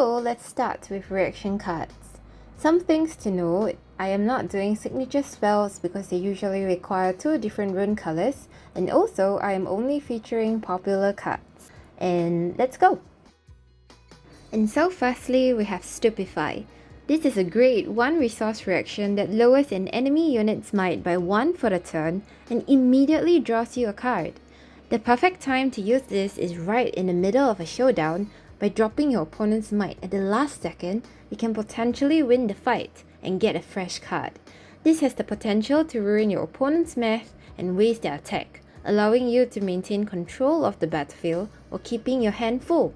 So let's start with reaction cards. Some things to note: I am not doing signature spells because they usually require 2 different rune colors, and also I am only featuring popular cards. And let's go! And so firstly, we have Stupefy. This is a great 1 resource reaction that lowers an enemy unit's might by 1 for the turn and immediately draws you a card. The perfect time to use this is right in the middle of a showdown. By dropping your opponent's might at the last second, you can potentially win the fight and get a fresh card. This has the potential to ruin your opponent's math and waste their attack, allowing you to maintain control of the battlefield while keeping your hand full.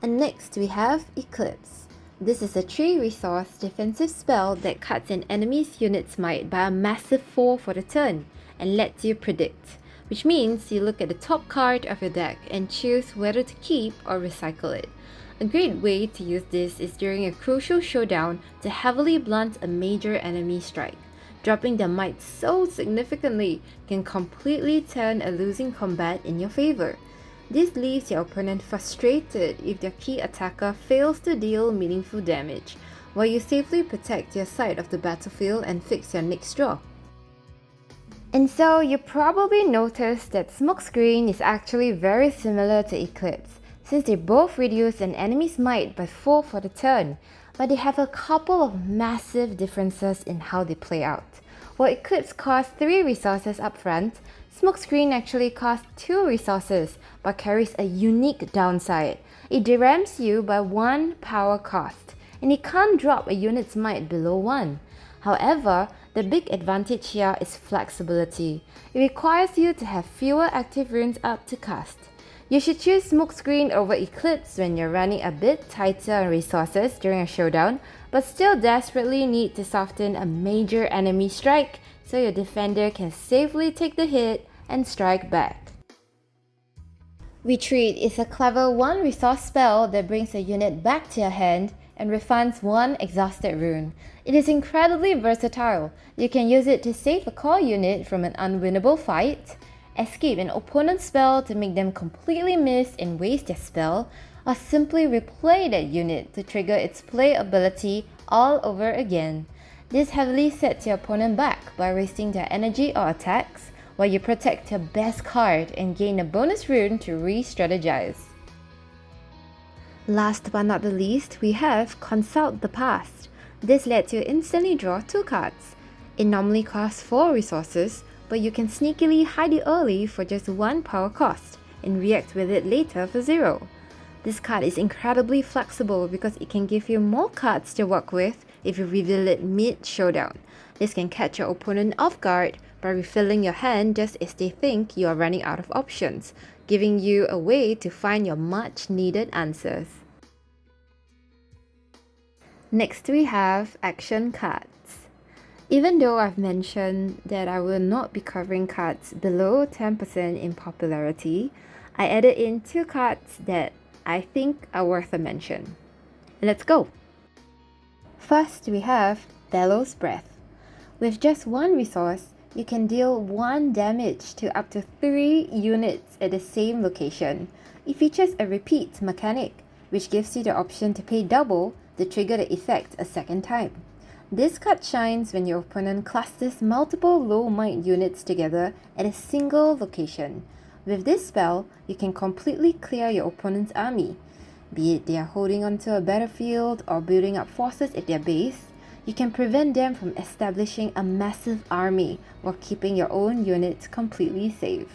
And next we have Eclipse. This is a 3 resource defensive spell that cuts an enemy's unit's might by a massive 4 for the turn and lets you predict, which means you look at the top card of your deck and choose whether to keep or recycle it. A great way to use this is during a crucial showdown to heavily blunt a major enemy strike. Dropping their might so significantly can completely turn a losing combat in your favor. This leaves your opponent frustrated if their key attacker fails to deal meaningful damage, while you safely protect your side of the battlefield and fix your next draw. And so you probably noticed that Smokescreen is actually very similar to Eclipse, since they both reduce an enemy's might by 4 for the turn, but they have a couple of massive differences in how they play out. While Eclipse costs 3 resources upfront, Smokescreen actually costs 2 resources but carries a unique downside. It derams you by 1 power cost, and it can't drop a unit's might below 1. However, the big advantage here is flexibility. It requires you to have fewer active runes up to cast. You should choose Smokescreen over Eclipse when you're running a bit tighter on resources during a showdown, but still desperately need to soften a major enemy strike so your defender can safely take the hit and strike back. Retreat is a clever 1 resource spell that brings a unit back to your hand and refunds 1 exhausted rune. It is incredibly versatile. You can use it to save a core unit from an unwinnable fight, escape an opponent's spell to make them completely miss and waste their spell, or simply replay that unit to trigger its play ability all over again. This heavily sets your opponent back by wasting their energy or attacks, while you protect your best card and gain a bonus rune to re-strategize. Last but not the least, we have Consult the Past. This lets you instantly draw 2 cards. It normally costs 4 resources, but you can sneakily hide it early for just 1 power cost and react with it later for 0. This card is incredibly flexible because it can give you more cards to work with if you reveal it mid-showdown. This can catch your opponent off guard by refilling your hand just as they think you are running out of options, giving you a way to find your much-needed answers. Next we have action cards. Even though I've mentioned that I will not be covering cards below 10% in popularity, I added in 2 cards that I think are worth a mention. Let's go! First we have Bellows Breath. With just 1 resource, you can deal 1 damage to up to 3 units at the same location. It features a repeat mechanic, which gives you the option to pay double to trigger the effect a second time. This card shines when your opponent clusters multiple low might units together at a single location. With this spell, you can completely clear your opponent's army. Be it they are holding onto a battlefield or building up forces at their base, you can prevent them from establishing a massive army while keeping your own units completely safe.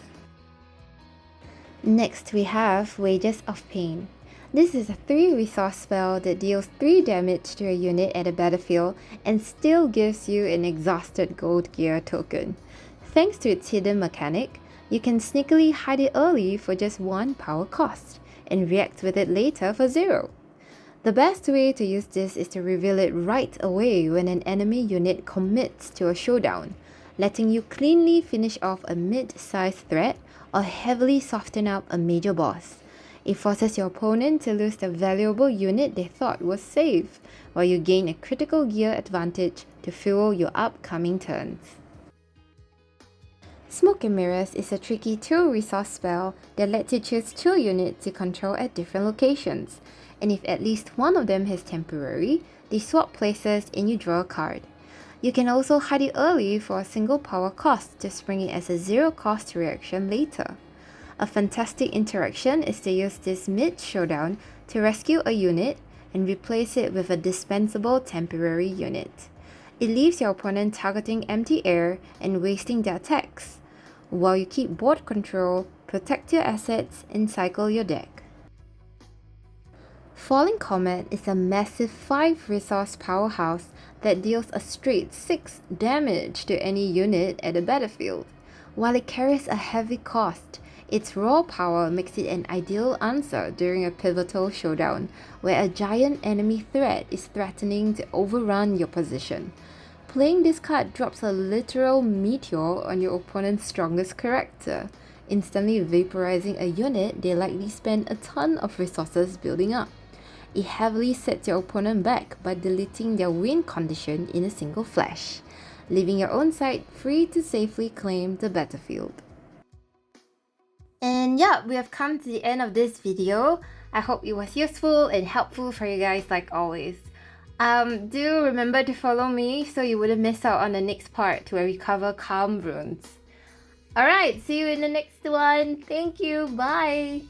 Next we have Wages of Pain. This is a 3 resource spell that deals 3 damage to a unit at a battlefield and still gives you an exhausted gold gear token. Thanks to its hidden mechanic, you can sneakily hide it early for just 1 power cost and react with it later for 0. The best way to use this is to reveal it right away when an enemy unit commits to a showdown, letting you cleanly finish off a mid-sized threat or heavily soften up a major boss. It forces your opponent to lose the valuable unit they thought was safe, while you gain a critical gear advantage to fuel your upcoming turns. Smoke and Mirrors is a tricky 2 resource spell that lets you choose 2 units to control at different locations. and if at least one of them is temporary, they swap places and you draw a card. You can also hide it early for a single power cost, just bring it as a 0 cost reaction later. A fantastic interaction is to use this mid-showdown to rescue a unit and replace it with a dispensable temporary unit. It leaves your opponent targeting empty air and wasting their attacks, while you keep board control, protect your assets, and cycle your deck. Falling Comet is a massive 5 resource powerhouse that deals a straight 6 damage to any unit at the battlefield. While it carries a heavy cost, its raw power makes it an ideal answer during a pivotal showdown, where a giant enemy threat is threatening to overrun your position. Playing this card drops a literal meteor on your opponent's strongest character, instantly vaporizing a unit they likely spent a ton of resources building up. It heavily sets your opponent back by deleting their win condition in a single flash, leaving your own side free to safely claim the battlefield. And yeah, we have come to the end of this video. I hope it was useful and helpful for you guys like always. Do remember to follow me so you wouldn't miss out on the next part where we cover calm runes. Alright, see you in the next one. Thank you. Bye.